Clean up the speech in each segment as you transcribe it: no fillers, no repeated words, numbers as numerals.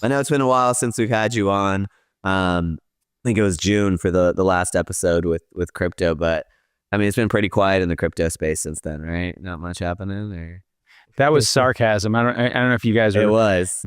I know it's been a while since we've had you on. I think it was June for the last episode with crypto, but I mean, it's been pretty quiet in the crypto space since then, right? Not much happening or. That was sarcasm. I don't know if you guys are. It was.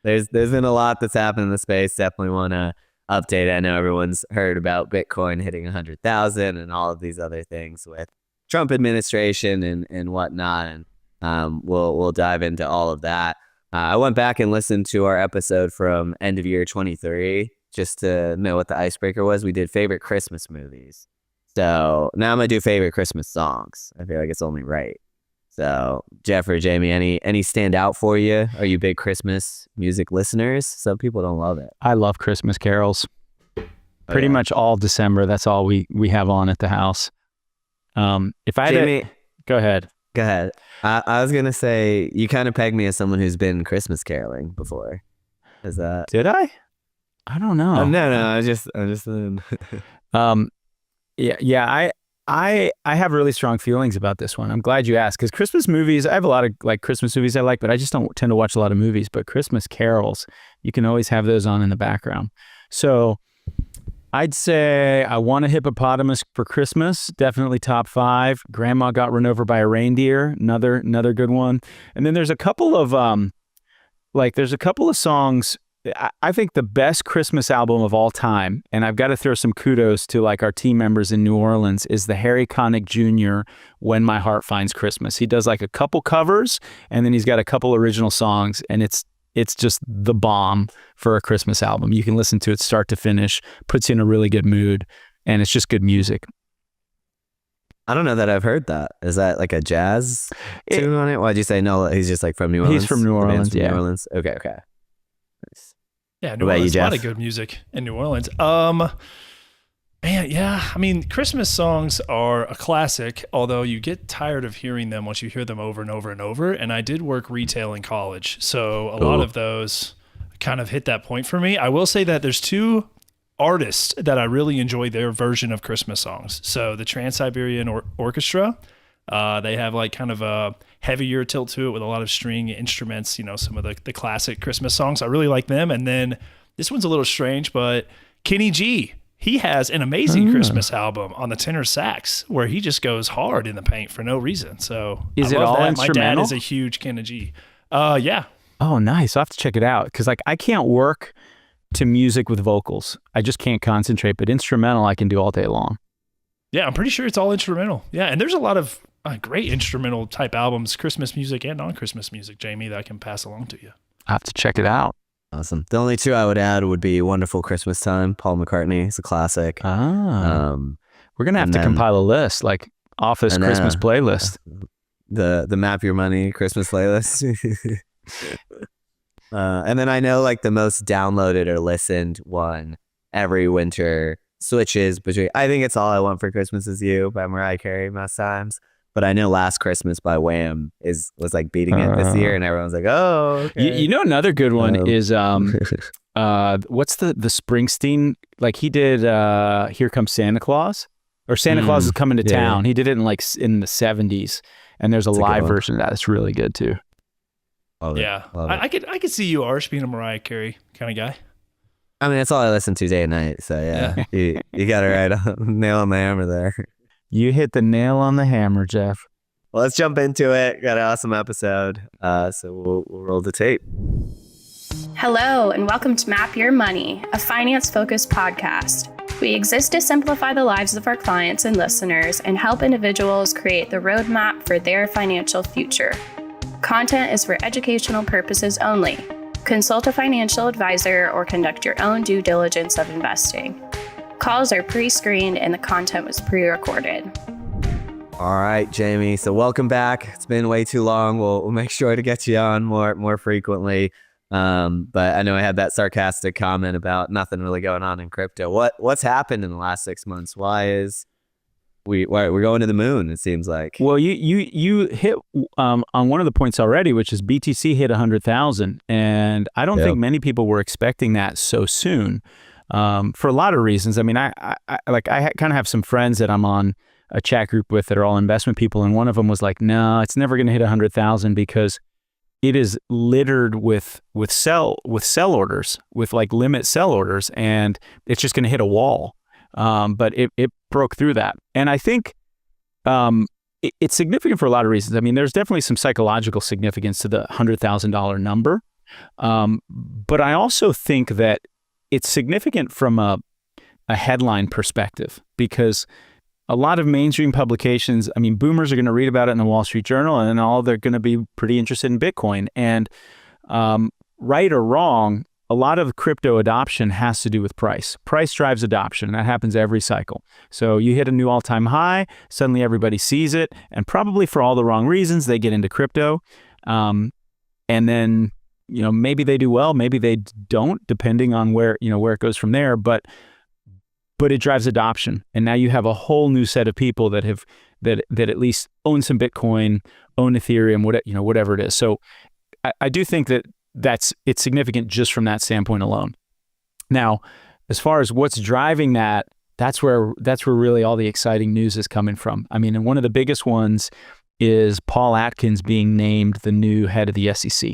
There's been a lot that's happened in the space. Definitely want to update. I know everyone's heard about Bitcoin hitting 100,000 and all of these other things with Trump administration and whatnot. And we'll dive into all of that. I went back and listened to our episode from end of year 23 just to know what the icebreaker was. We did favorite Christmas movies. So now I'm going to do favorite Christmas songs. I feel like it's only right. So Jeff or Jamie, any stand out for you? Are you big Christmas music listeners? Some people don't love it. I love Christmas carols. Pretty much all December. That's all we have on at the house. If I Jamie, go ahead. Go ahead. I was gonna say you kind of pegged me as someone who's been Christmas caroling before. Is that? Did I? I don't know. No. I'm just. Yeah. I have really strong feelings about this one. I'm glad you asked because Christmas movies. I have a lot of like Christmas movies I like, but I just don't tend to watch a lot of movies. But Christmas carols, you can always have those on in the background. So I'd say I Want a Hippopotamus for Christmas, definitely top 5. Grandma Got Run Over by a Reindeer, another good one. And then there's a couple of songs. I think the best Christmas album of all time, and I've got to throw some kudos to like our team members in New Orleans, is the Harry Connick Jr. When My Heart Finds Christmas. He does like a couple covers and then he's got a couple original songs, and it's just the bomb for a Christmas album. You can listen to it start to finish, puts you in a really good mood, and it's just good music. I don't know that I've heard that. Is that like a jazz tune on it? Why'd you say no? He's just like from New Orleans? He's from New Orleans, yeah. New Orleans. Okay. Nice. Yeah, New Orleans, a lot of good music in New Orleans. Man, yeah. I mean, Christmas songs are a classic, although you get tired of hearing them once you hear them over and over and over. And I did work retail in college, so a lot of those kind of hit that point for me. I will say that there's 2 artists that I really enjoy their version of Christmas songs. So the Trans-Siberian Orchestra, they have like kind of a heavier tilt to it with a lot of string instruments, some of the classic Christmas songs. I really like them. And then this one's a little strange, but Kenny G, he has an amazing Christmas album on the tenor sax where he just goes hard in the paint for no reason. So is it all instrumental? My dad is a huge Kenny G. Yeah. Oh, nice. I'll have to check it out because like I can't work to music with vocals. I just can't concentrate, but instrumental I can do all day long. Yeah, I'm pretty sure it's all instrumental. Yeah, and there's a lot of great instrumental type albums, Christmas music and non-Christmas music, Jamie, that I can pass along to you. I'll have to check it out. Awesome. The only 2 I would add would be Wonderful Christmas Time, Paul McCartney. It's a classic. We're going to have to compile a list, like Office Christmas playlist. The Map Your Money Christmas playlist. And then I know like the most downloaded or listened one every winter switches between, I think it's All I Want for Christmas Is You by Mariah Carey most times. But I know Last Christmas by Wham was like beating it this year, and everyone's like, "Oh, okay." You know, another good one is what's the Springsteen? Like he did "Here Comes Santa Claus" or "Santa Claus is Coming to Town." He did it in the 70s, and there's a live version of that. It's really good too. Love yeah, it. I could see you, Arish, being a Mariah Carey kind of guy. I mean, that's all I listen to day and night. So yeah. you got it right nail on the hammer there. You hit the nail on the hammer, Jeff. Well, let's jump into it. Got an awesome episode. So we'll roll the tape. Hello, and welcome to Map Your Money, a finance-focused podcast. We exist to simplify the lives of our clients and listeners and help individuals create the roadmap for their financial future. Content is for educational purposes only. Consult a financial advisor or conduct your own due diligence of investing. Calls are pre-screened and the content was pre-recorded. All right, Jamie. So welcome back. It's been way too long. We'll make sure to get you on more frequently. But I know I had that sarcastic comment about nothing really going on in crypto. What's happened in the last 6 months? Why we're going to the moon? It seems like. Well, you hit on one of the points already, which is BTC hit 100,000, and I don't think many people were expecting that so soon. For a lot of reasons. I mean, I kind of have some friends that I'm on a chat group with that are all investment people, and one of them was like, "No, it's never going to hit 100,000 because it is littered with sell orders, with like limit sell orders, and it's just going to hit a wall. But it broke through that, and I think it's significant for a lot of reasons. I mean, there's definitely some psychological significance to the $100,000 number, but I also think that it's significant from a headline perspective, because a lot of mainstream publications, I mean, boomers are going to read about it in the Wall Street Journal, and all they're going to be pretty interested in Bitcoin. And right or wrong, a lot of crypto adoption has to do with price. Price drives adoption, and that happens every cycle. So you hit a new all-time high, suddenly everybody sees it, and probably for all the wrong reasons, they get into crypto. And then, maybe they do well, maybe they don't, depending on where it goes from there. But it drives adoption, and now you have a whole new set of people that at least own some Bitcoin, own Ethereum, whatever it is. So I do think that it's significant just from that standpoint alone. Now, as far as what's driving that, that's where really all the exciting news is coming from. I mean, and one of the biggest ones is Paul Atkins being named the new head of the SEC.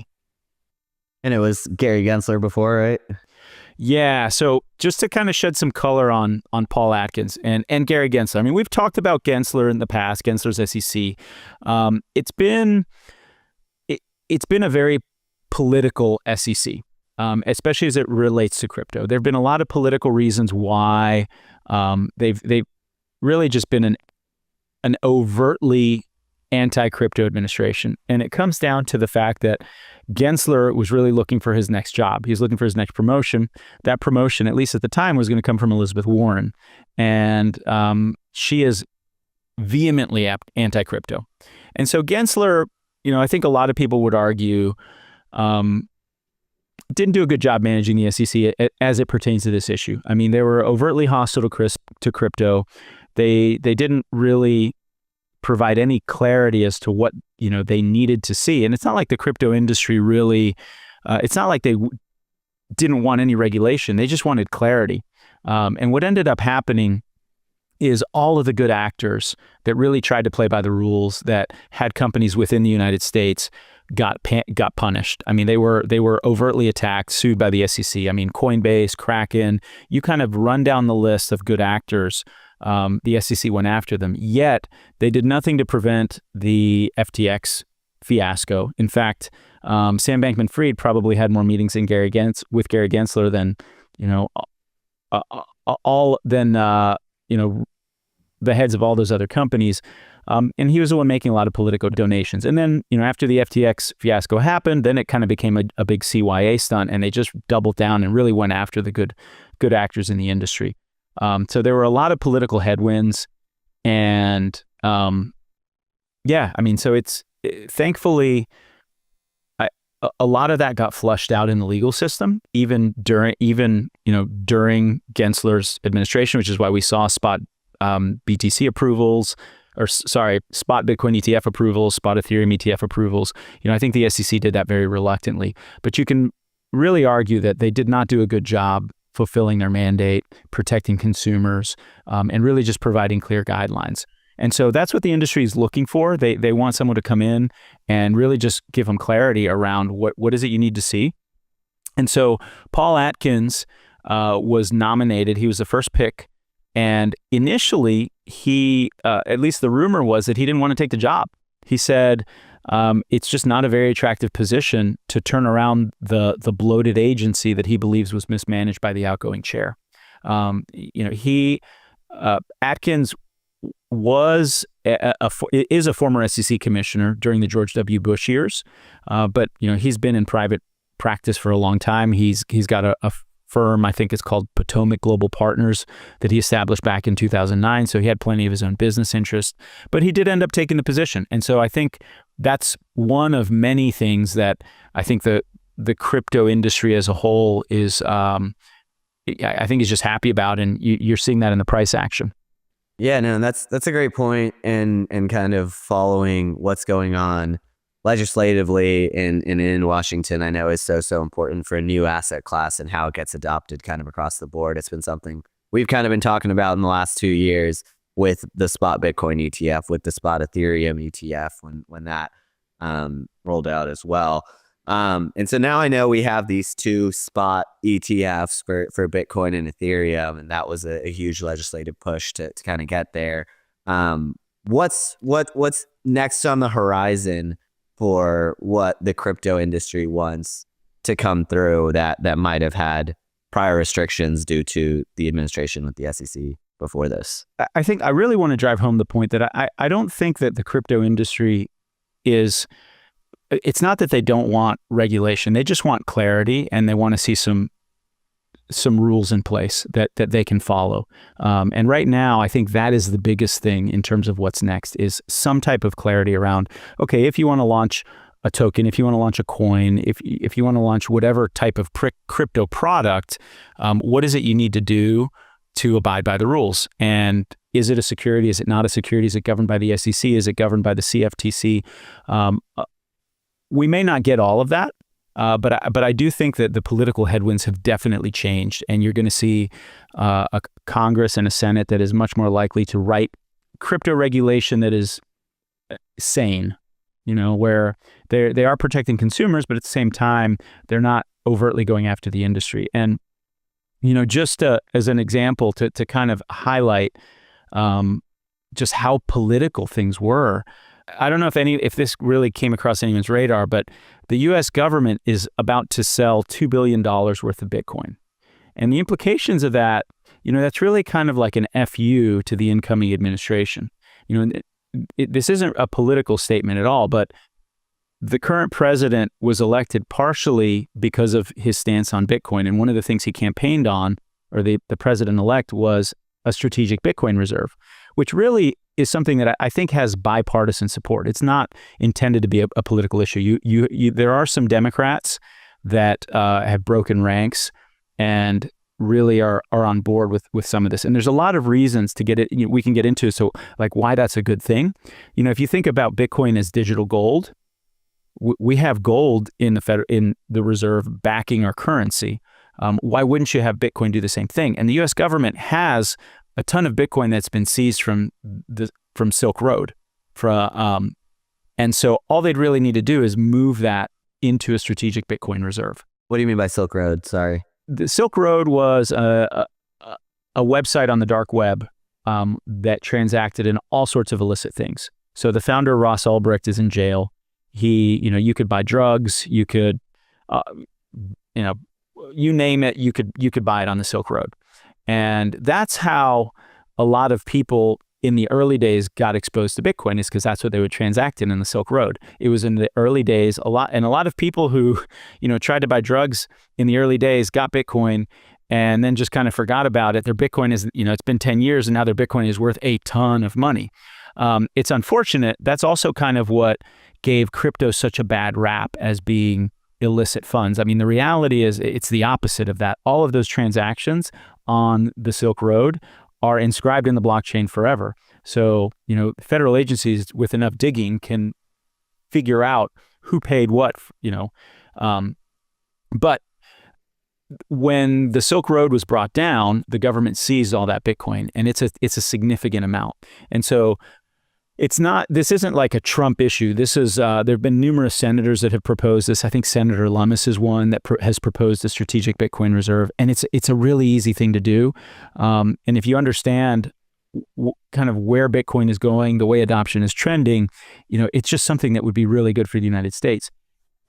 And it was Gary Gensler before, right? Yeah, so just to kind of shed some color on Paul Atkins and Gary Gensler. I mean, we've talked about Gensler in the past, Gensler's SEC. It's been a very political SEC, especially as it relates to crypto. There have been a lot of political reasons why they've really just been an overtly anti-crypto administration. And it comes down to the fact that Gensler was really looking for his next job. He was looking for his next promotion. That promotion, at least at the time, was going to come from Elizabeth Warren. And she is vehemently anti-crypto. And so Gensler, I think a lot of people would argue, didn't do a good job managing the SEC as it pertains to this issue. I mean, they were overtly hostile to crypto. They didn't really provide any clarity as to what they needed to see. And it's not like the crypto industry really, it's not like they didn't want any regulation. They just wanted clarity. And what ended up happening is all of the good actors that really tried to play by the rules, that had companies within the United States, got punished. I mean, they were overtly attacked, sued by the SEC. I mean, Coinbase, Kraken, you kind of run down the list of good actors. The SEC went after them, yet they did nothing to prevent the FTX fiasco. In fact, Sam Bankman-Fried probably had more meetings with Gary Gensler than the heads of all those other companies. And he was the one making a lot of political donations. And then, after the FTX fiasco happened, then it kind of became a big CYA stunt, and they just doubled down and really went after the good actors in the industry. So there were a lot of political headwinds, and so it's thankfully a lot of that got flushed out in the legal system, even during Gensler's administration, which is why we saw spot BTC approvals, spot Bitcoin ETF approvals, spot Ethereum ETF approvals. I think the SEC did that very reluctantly, but you can really argue that they did not do a good job fulfilling their mandate, protecting consumers, and really just providing clear guidelines. And so that's what the industry is looking for. They want someone to come in and really just give them clarity around what is it you need to see. And so Paul Atkins was nominated. He was the first pick. And initially, he, at least the rumor was that he didn't want to take the job. He said, it's just not a very attractive position to turn around the bloated agency that he believes was mismanaged by the outgoing chair. Atkins is a former SEC commissioner during the George W. Bush years, but he's been in private practice for a long time. He's got a firm, I think it's called Potomac Global Partners, that he established back in 2009. So he had plenty of his own business interests, but he did end up taking the position. And so I think that's one of many things that I think the crypto industry as a whole is, I think is just happy about. And you're seeing that in the price action. Yeah, no, that's a great point, and kind of following what's going on legislatively in Washington, I know is so important for a new asset class and how it gets adopted kind of across the board. It's been something we've kind of been talking about in the last 2 years with the spot Bitcoin ETF, with the spot Ethereum ETF, when that rolled out as well. And so now I know we have these 2 spot ETFs for Bitcoin and Ethereum, and that was a huge legislative push to kind of get there. What's next on the horizon for what the crypto industry wants to come through that might have had prior restrictions due to the administration with the SEC before this? I think I really want to drive home the point that I don't think that the crypto industry it's not that they don't want regulation. They just want clarity, and they want to see some rules in place that they can follow. And right now, I think that is the biggest thing in terms of what's next is some type of clarity around, okay, if you want to launch a token, if you want to launch a coin, if you want to launch whatever type of crypto product, what is it you need to do to abide by the rules? And is it a security? Is it not a security? Is it governed by the SEC? Is it governed by the CFTC? We may not get all of that, but I do think that the political headwinds have definitely changed, and you're going to see a Congress and a Senate that is much more likely to write crypto regulation that is sane, where they are protecting consumers, but at the same time, they're not overtly going after the industry. And, just as an example to kind of highlight just how political things were, I don't know if this really came across anyone's radar, but the U.S. government is about to sell $2 billion worth of Bitcoin. And the implications of that, that's really kind of like an FU to the incoming administration. This isn't a political statement at all, but the current president was elected partially because of his stance on Bitcoin. And one of the things he campaigned on, or the president-elect, was a strategic Bitcoin reserve, which really is something that I think has bipartisan support. It's not intended to be a political issue. There are some Democrats that have broken ranks and really are on board with some of this. And there's a lot of reasons to get it, we can get into, so like why that's a good thing. If you think about Bitcoin as digital gold, we have gold in the reserve backing our currency. Why wouldn't you have Bitcoin do the same thing? And the U.S. government has a ton of Bitcoin that's been seized from Silk Road. And so all they'd really need to do is move that into a strategic Bitcoin reserve. What do you mean by Silk Road? Sorry. The Silk Road was a website on the dark web that transacted in all sorts of illicit things. So the founder, Ross Ulbricht, is in jail. You could buy drugs, you could, you name it, you could buy it on the Silk Road. And that's how a lot of people in the early days got exposed to Bitcoin, is because that's what they would transact in the Silk Road. It was in the early days, a lot of people who, tried to buy drugs in the early days got Bitcoin and then just kind of forgot about it. Their Bitcoin is, it's been 10 years and now their Bitcoin is worth a ton of money. It's unfortunate. That's also kind of what gave crypto such a bad rap as being illicit funds. I mean, the reality is it's the opposite of that. All of those transactions on the Silk Road are inscribed in the blockchain forever. So, federal agencies with enough digging can figure out who paid what, But when the Silk Road was brought down, the government seized all that Bitcoin, and it's a significant amount. And so this isn't like a Trump issue. This is, there have been numerous senators that have proposed this. I think Senator Lummis is one that has proposed a strategic Bitcoin reserve, and it's a really easy thing to do. And if you understand kind of where Bitcoin is going, the way adoption is trending, it's just something that would be really good for the United States.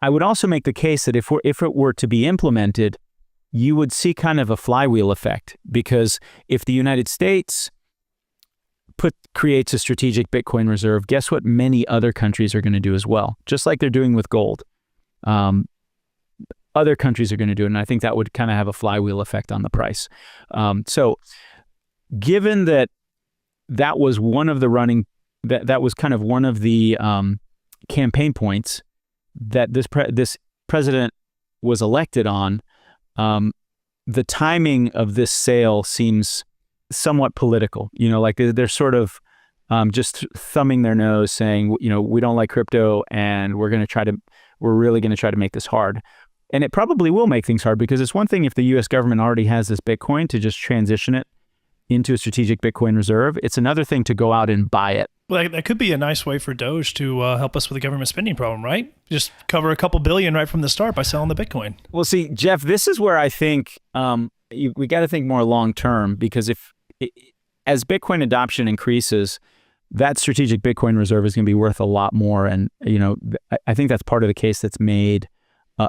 I would also make the case that if it were to be implemented, you would see kind of a flywheel effect, because if the United States creates a strategic Bitcoin reserve, guess what many other countries are going to do as well, just like they're doing with gold. Other countries are going to do it, and I think that would kind of have a flywheel effect on the price. So given that was one of the that was kind of one of the campaign points that this president was elected on, the timing of this sale seems somewhat political. Like they're sort of just thumbing their nose, saying, we don't like crypto, and we're really going to try to make this hard. And it probably will make things hard, because it's one thing if the U.S. government already has this Bitcoin to just transition it into a strategic Bitcoin reserve. It's another thing to go out and buy it. Well, that could be a nice way for Doge to help us with the government spending problem, right? Just cover a couple billion right from the start by selling the Bitcoin. Well, see, Jeff, this is where I think we got to think more long term, because as Bitcoin adoption increases, that strategic Bitcoin reserve is going to be worth a lot more. And, I think that's part of the case that's made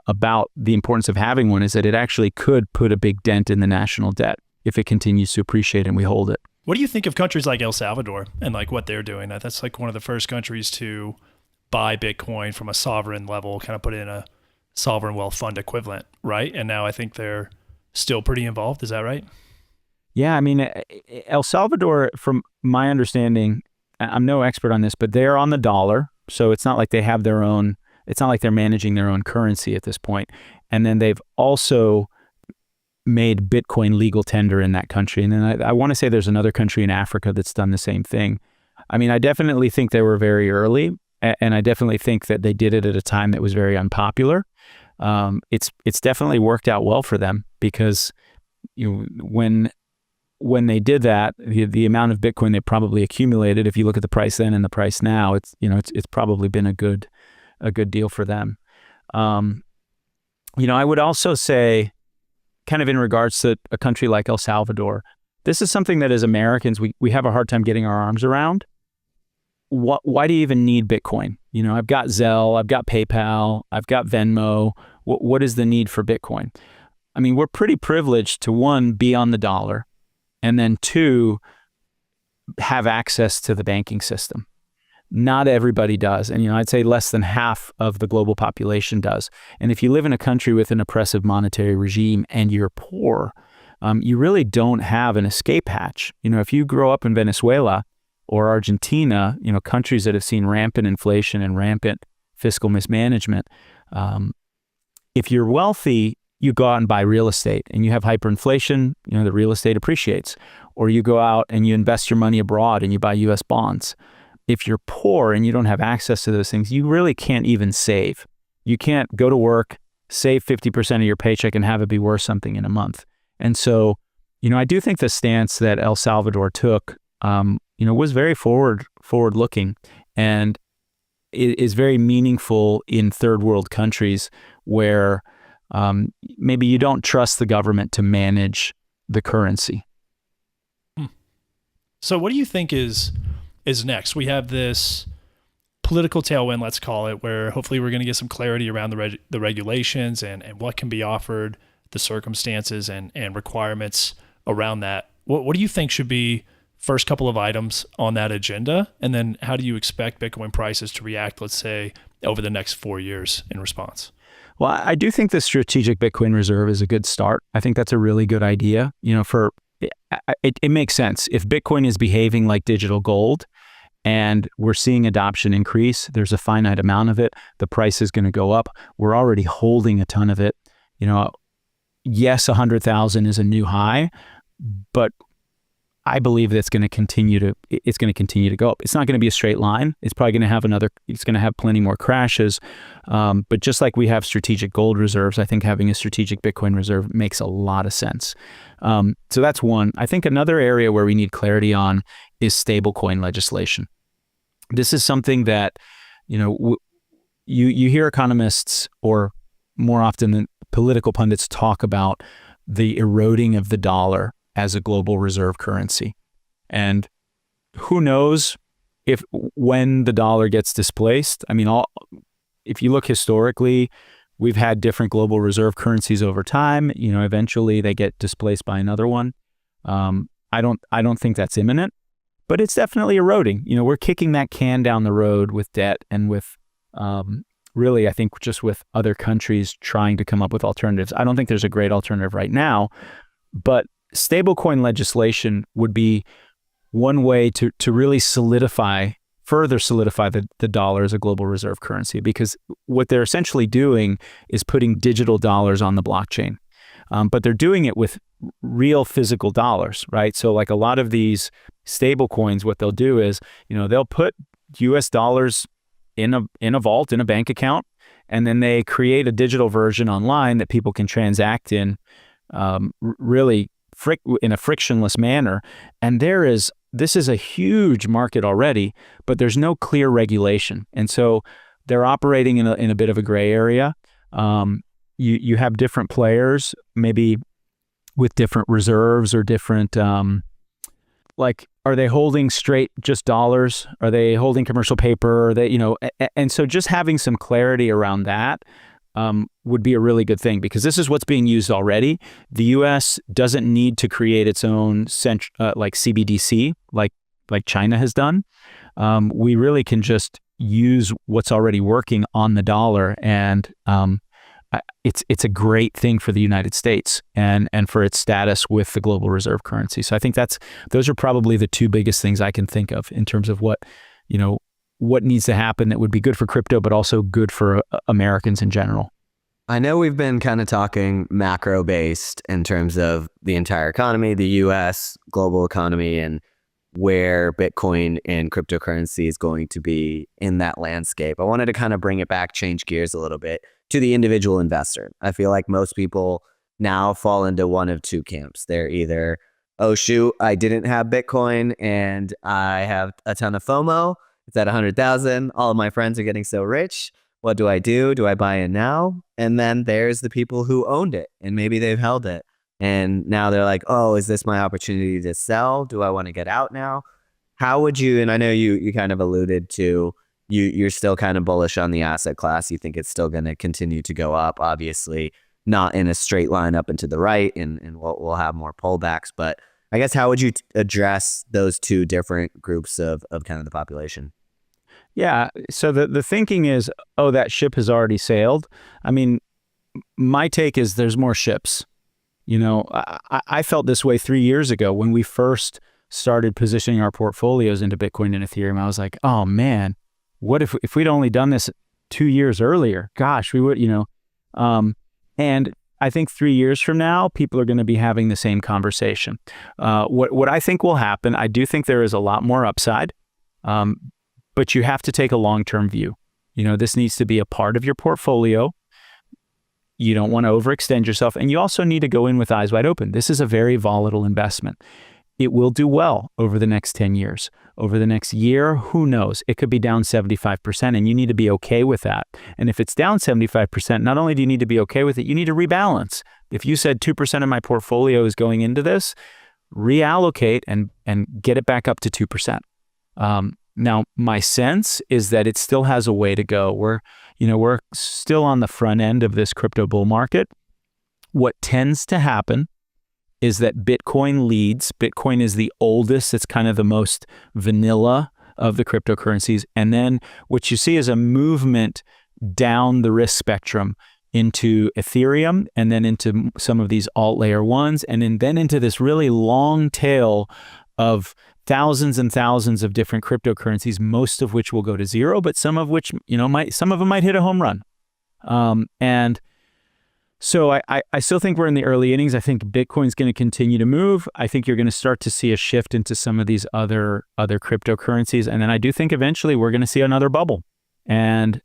about the importance of having one, is that it actually could put a big dent in the national debt if it continues to appreciate and we hold it. What do you think of countries like El Salvador and like what they're doing? That's like one of the first countries to buy Bitcoin from a sovereign level, kind of put it in a sovereign wealth fund equivalent, right? And now I think they're still pretty involved. Is that right? Yeah, I mean, El Salvador, from my understanding, I'm no expert on this, but they're on the dollar. So it's not like they have their own, it's not like they're managing their own currency at this point. And then they've also made Bitcoin legal tender in that country. And then I want to say there's another country in Africa that's done the same thing. I mean, I definitely think they were very early, and I definitely think that they did it at a time that was very unpopular. It's definitely worked out well for them, because when they did that, the amount of Bitcoin they probably accumulated, if you look at the price then and the price now, it's probably been a good deal for them. I would also say, kind of in regards to a country like El Salvador, this is something that as Americans, we have a hard time getting our arms around. Why do you even need Bitcoin? I've got Zelle, I've got PayPal, I've got Venmo. What is the need for Bitcoin? I mean, we're pretty privileged to, one, be on the dollar, and then two, have access to the banking system. Not everybody does. And, I'd say less than half of the global population does. And if you live in a country with an oppressive monetary regime and you're poor, you really don't have an escape hatch. If you grow up in Venezuela or Argentina, countries that have seen rampant inflation and rampant fiscal mismanagement, if you're wealthy, you go out and buy real estate, and you have hyperinflation, the real estate appreciates. Or you go out and you invest your money abroad and you buy U.S. bonds. If you're poor and you don't have access to those things, you really can't even save. You can't go to work, save 50% of your paycheck, and have it be worth something in a month. And so, I do think the stance that El Salvador took, was very forward-looking, and it is very meaningful in third world countries where maybe you don't trust the government to manage the currency. So what do you think is next? We have this political tailwind, let's call it, where hopefully we're going to get some clarity around the regulations and what can be offered, the circumstances and requirements around that. What do you think should be first couple of items on that agenda? And then how do you expect Bitcoin prices to react, let's say, over the next 4 years in response? Well, I do think the strategic Bitcoin reserve is a good start. I think that's a really good idea. It makes sense. If Bitcoin is behaving like digital gold and we're seeing adoption increase, there's a finite amount of it, the price is going to go up. We're already holding a ton of it. Yes, 100,000 is a new high, but I believe that it's going to continue to go up. It's not going to be a straight line. It's probably going to have it's going to have plenty more crashes. But just like we have strategic gold reserves, I think having a strategic Bitcoin reserve makes a lot of sense. So that's one. I think another area where we need clarity on is stablecoin legislation. This is something that, you hear economists, or more often than political pundits, talk about the eroding of the dollar as a global reserve currency. And who knows when the dollar gets displaced. I mean, if you look historically, we've had different global reserve currencies over time. Eventually they get displaced by another one. I don't think that's imminent, but it's definitely eroding. We're kicking that can down the road with debt and with really, I think, just with other countries trying to come up with alternatives. I don't think there's a great alternative right now, but stablecoin legislation would be one way to really further solidify the dollar as a global reserve currency, because what they're essentially doing is putting digital dollars on the blockchain. But they're doing it with real physical dollars, right? So like a lot of these stable coins, what they'll do is, they'll put US dollars in a vault, in a bank account, and then they create a digital version online that people can transact in really in a frictionless manner. And this is a huge market already, but there's no clear regulation. And so they're operating in a bit of a gray area. You have different players, maybe with different reserves or different, are they holding straight just dollars? Are they holding commercial paper? Are they, and so just having some clarity around that would be a really good thing, because this is what's being used already. The U.S. doesn't need to create its own CBDC like China has done. We really can just use what's already working on the dollar, and it's a great thing for the United States and for its status with the global reserve currency. So I think those are probably the two biggest things I can think of in terms of what needs to happen that would be good for crypto, but also good for Americans in general. I know we've been kind of talking macro based in terms of the entire economy, the US, global economy, and where Bitcoin and cryptocurrency is going to be in that landscape. I wanted to kind of bring it back, change gears a little bit to the individual investor. I feel like most people now fall into one of two camps. They're either, oh shoot, I didn't have Bitcoin and I have a ton of FOMO. It's at 100,000. All of my friends are getting so rich. What do I do? Do I buy in now? And then there's the people who owned it and maybe they've held it. And now they're like, oh, is this my opportunity to sell? Do I want to get out now? How would you, and I know you kind of alluded to, you're still kind of bullish on the asset class. You think it's still going to continue to go up, obviously not in a straight line up and to the right, and we'll have more pullbacks. But I guess how would you address those two different groups of kind of the population? Yeah. So the thinking is, oh, that ship has already sailed. I mean, my take is there's more ships. I felt this way 3 years ago when we first started positioning our portfolios into Bitcoin and Ethereum. I was like, oh man, what if we'd only done this 2 years earlier? Gosh, we would, and I think 3 years from now, people are going to be having the same conversation. What I think will happen, I do think there is a lot more upside, but you have to take a long-term view. This needs to be a part of your portfolio. You don't want to overextend yourself, and you also need to go in with eyes wide open. This is a very volatile investment. It will do well over the next 10 years. Over the next year, who knows? It could be down 75%, and you need to be okay with that. And if it's down 75%, not only do you need to be okay with it, you need to rebalance. If you said 2% of my portfolio is going into this, reallocate and get it back up to 2%. Now, my sense is that it still has a way to go. We're still on the front end of this crypto bull market. What tends to happen is that Bitcoin leads. Bitcoin is the oldest. It's kind of the most vanilla of the cryptocurrencies. And then what you see is a movement down the risk spectrum into Ethereum, and then into some of these alt layer ones, and then into this really long tail of thousands and thousands of different cryptocurrencies, most of which will go to zero, but some of which, some of them might hit a home run. And so I still think we're in the early innings. I think Bitcoin's going to continue to move. I think you're going to start to see a shift into some of these other cryptocurrencies. And then I do think eventually we're going to see another bubble. And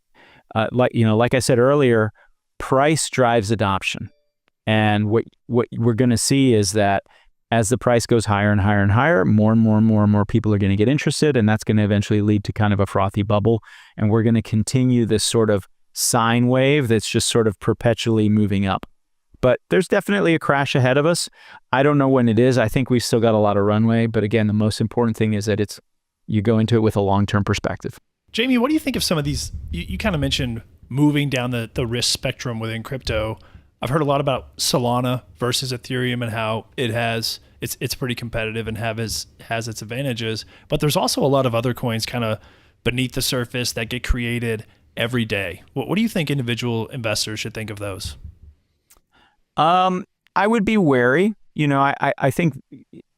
like I said earlier, price drives adoption. And what we're going to see is that as the price goes higher and higher and higher, more and more people are going to get interested, and that's going to eventually lead to kind of a frothy bubble. And we're going to continue this sort of sine wave that's just sort of perpetually moving up. But there's definitely a crash ahead of us. I don't know when it is. I think we've still got a lot of runway. But again, the most important thing is that you go into it with a long-term perspective. Jaime, what do you think of some of these? You kind of mentioned moving down the risk spectrum within crypto. I've heard a lot about Solana versus Ethereum and how it's pretty competitive and has its advantages. But there's also a lot of other coins kind of beneath the surface that get created every day. What do you think individual investors should think of those? I would be wary. I think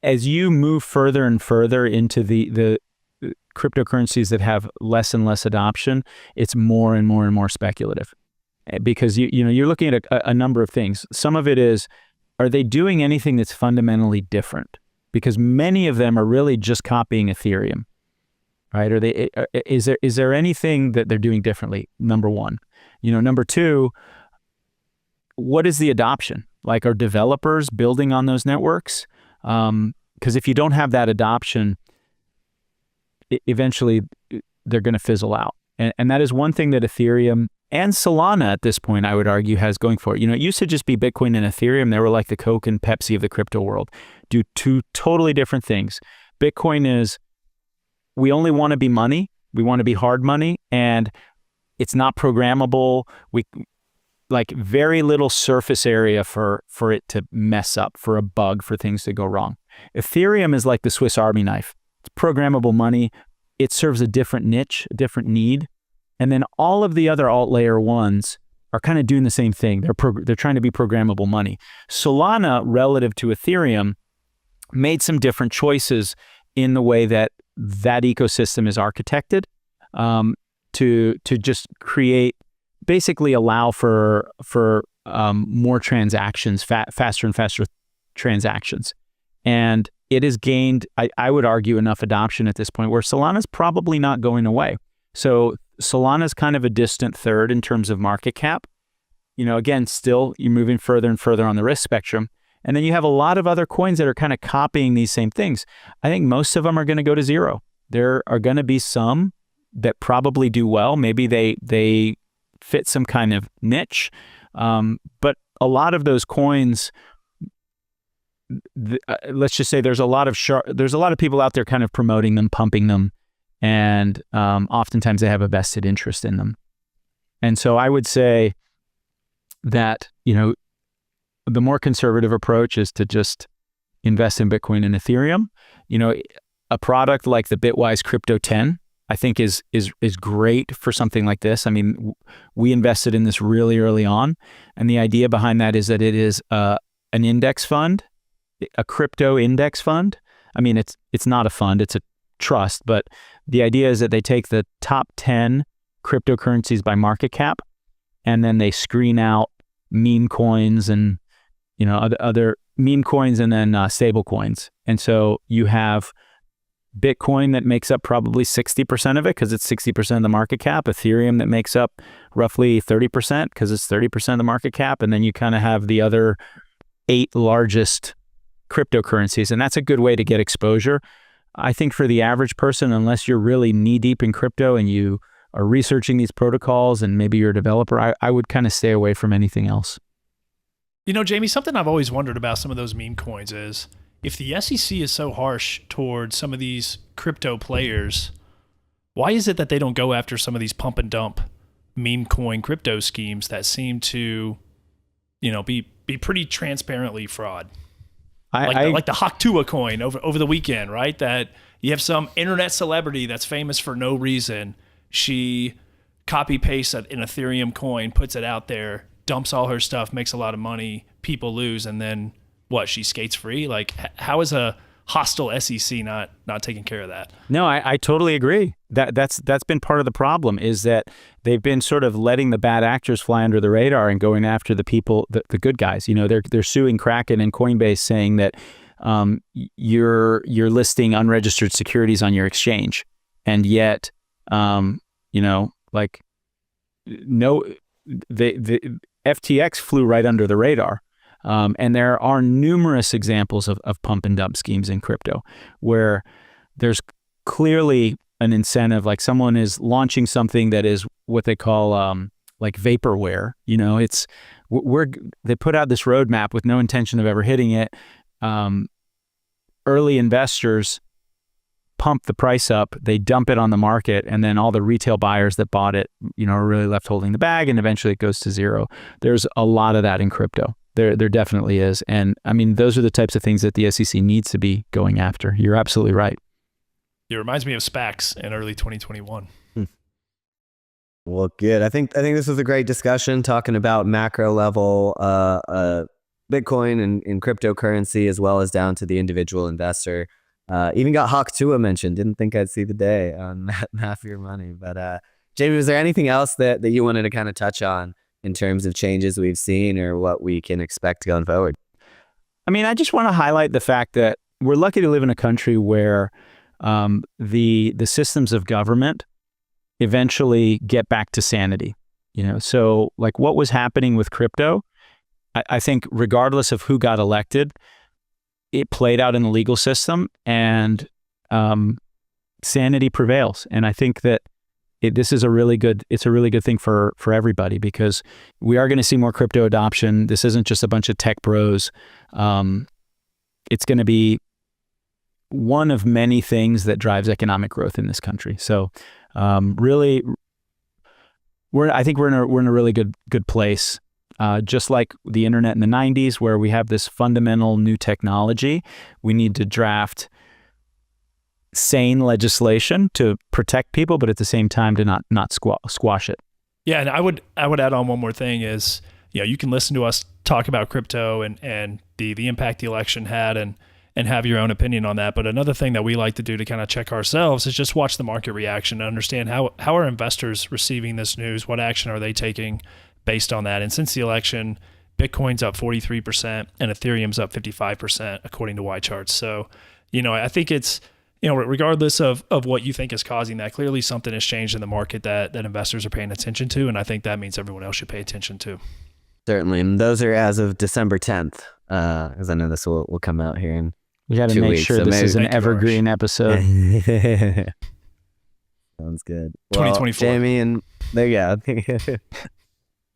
as you move further and further into the cryptocurrencies that have less and less adoption, it's more and more and more speculative. Because you're looking at a number of things. Some of it is, are they doing anything that's fundamentally different? Because many of them are really just copying Ethereum, right? Is there anything that they're doing differently? Number one. Number two, what is the adoption? like are developers building on those networks. Because if you don't have that adoption, eventually they're going to fizzle out. And that is one thing that Ethereum and Solana at this point, I would argue, has going for it. It used to just be Bitcoin and Ethereum. They were like the Coke and Pepsi of the crypto world. Do two totally different things. Bitcoin is, we only want to be money. We want to be hard money, and it's not programmable. We like very little surface area for it to mess up, for a bug, for things to go wrong. Ethereum is like the Swiss Army knife. It's programmable money. It serves a different niche, a different need. And then all of the other alt layer ones are kind of doing the same thing. They're trying to be programmable money. Solana, relative to Ethereum, made some different choices in the way that ecosystem is architected, to just create, basically allow for more transactions, faster and faster transactions. And it has gained, I would argue, enough adoption at this point where Solana's probably not going away. So Solana's kind of a distant third in terms of market cap. Again, still you're moving further and further on the risk spectrum. And then you have a lot of other coins that are kind of copying these same things. I think most of them are going to go to zero. There are going to be some that probably do well. Maybe they fit some kind of niche. But a lot of those coins, let's just say there's a lot of people out there kind of promoting them, pumping them, and oftentimes they have a vested interest in them. And so I would say that, the more conservative approach is to just invest in Bitcoin and Ethereum. A product like the Bitwise Crypto 10, I think is great for something like this. I mean, we invested in this really early on, and the idea behind that is that it is an index fund, a crypto index fund. I mean, it's not a fund, it's a trust, but the idea is that they take the top 10 cryptocurrencies by market cap, and then they screen out meme coins and other meme coins, and then stable coins. And so you have Bitcoin that makes up probably 60% of it because it's 60% of the market cap, Ethereum that makes up roughly 30% because it's 30% of the market cap, and then you kind of have the other 8 largest cryptocurrencies. And that's a good way to get exposure. I think for the average person, unless you're really knee deep in crypto and you are researching these protocols and maybe you're a developer, I would kind of stay away from anything else. Jaime, something I've always wondered about some of those meme coins is, if the SEC is so harsh towards some of these crypto players, why is it that they don't go after some of these pump and dump meme coin crypto schemes that seem to, be pretty transparently fraud? Like the Haktua coin over the weekend, right? That you have some internet celebrity that's famous for no reason. She copy pastes an Ethereum coin, puts it out there, dumps all her stuff, makes a lot of money, people lose, and then what? She skates free? Like, how is a hostile SEC not taking care of that? No, I totally agree. That's been part of the problem, is that they've been sort of letting the bad actors fly under the radar and going after the people, the good guys. They're suing Kraken and Coinbase, saying that you're listing unregistered securities on your exchange, and yet the FTX flew right under the radar. And there are numerous examples of pump and dump schemes in crypto where there's clearly an incentive, like someone is launching something that is what they call like vaporware. They put out this roadmap with no intention of ever hitting it. Early investors pump the price up, they dump it on the market, and then all the retail buyers that bought it, are really left holding the bag, and eventually it goes to zero. There's a lot of that in crypto. There definitely is. And I mean, those are the types of things that the SEC needs to be going after. You're absolutely right. It reminds me of SPACs in early 2021. Well, good. I think this was a great discussion, talking about macro level Bitcoin and cryptocurrency, as well as down to the individual investor. Even got Haktua mentioned. Didn't think I'd see the day on Map Your Money. But Jaime, was there anything else that you wanted to kind of touch on in terms of changes we've seen or what we can expect going forward? I mean, I just want to highlight the fact that we're lucky to live in a country where the systems of government eventually get back to sanity. So like what was happening with crypto I think regardless of who got elected, it played out in the legal system, and sanity prevails. And I think that this is a really good thing for everybody, because we are going to see more crypto adoption. This isn't just a bunch of tech bros. It's going to be one of many things that drives economic growth in this country. So really, I think we're in a really good place. Just like the internet in the 90s, where we have this fundamental new technology, we need to draft sane legislation to protect people, but at the same time to not squash it. Yeah, and I would add on one more thing is, you can listen to us talk about crypto and the impact the election had and have your own opinion on that. But another thing that we like to do to kind of check ourselves is just watch the market reaction and understand how are investors receiving this news, what action are they taking based on that. And since the election, Bitcoin's up 43% and Ethereum's up 55% according to YCharts. So, I think it's, regardless of what you think is causing that, clearly something has changed in the market that investors are paying attention to. And I think that means everyone else should pay attention to. Certainly. And those are as of December 10th, because I know this will come out here in we got to 2 make weeks, sure so this is an Thank you, evergreen episode. Sounds good. 2024. Jamie and there you go.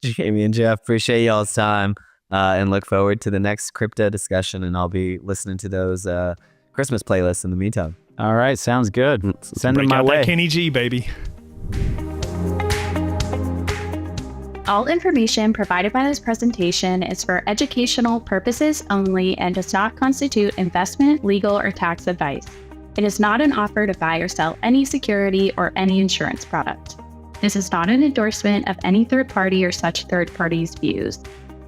Jamie and Jeff, appreciate y'all's time, and look forward to the next crypto discussion. And I'll be listening to those Christmas playlists in the meantime. All right, sounds good. Send them Break my out way. that Kenny G, baby. All information provided by this presentation is for educational purposes only and does not constitute investment, legal, or tax advice. It is not an offer to buy or sell any security or any insurance product. This is not an endorsement of any third party or such third party's views.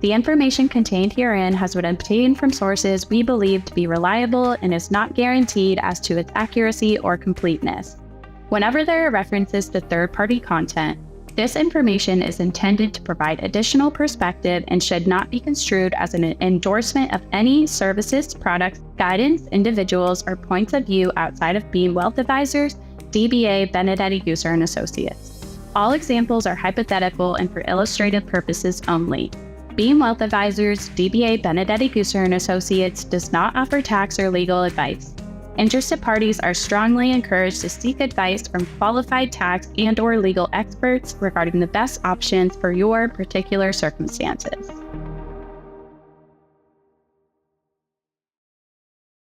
The information contained herein has been obtained from sources we believe to be reliable and is not guaranteed as to its accuracy or completeness. Whenever there are references to third-party content, this information is intended to provide additional perspective and should not be construed as an endorsement of any services, products, guidance, individuals, or points of view outside of Beam Wealth Advisors, DBA Benedetti, Gooser and Associates. All examples are hypothetical and for illustrative purposes only. Beam Wealth Advisors, DBA Benedetti, Gooser and Associates does not offer tax or legal advice. Interested parties are strongly encouraged to seek advice from qualified tax and/or legal experts regarding the best options for your particular circumstances.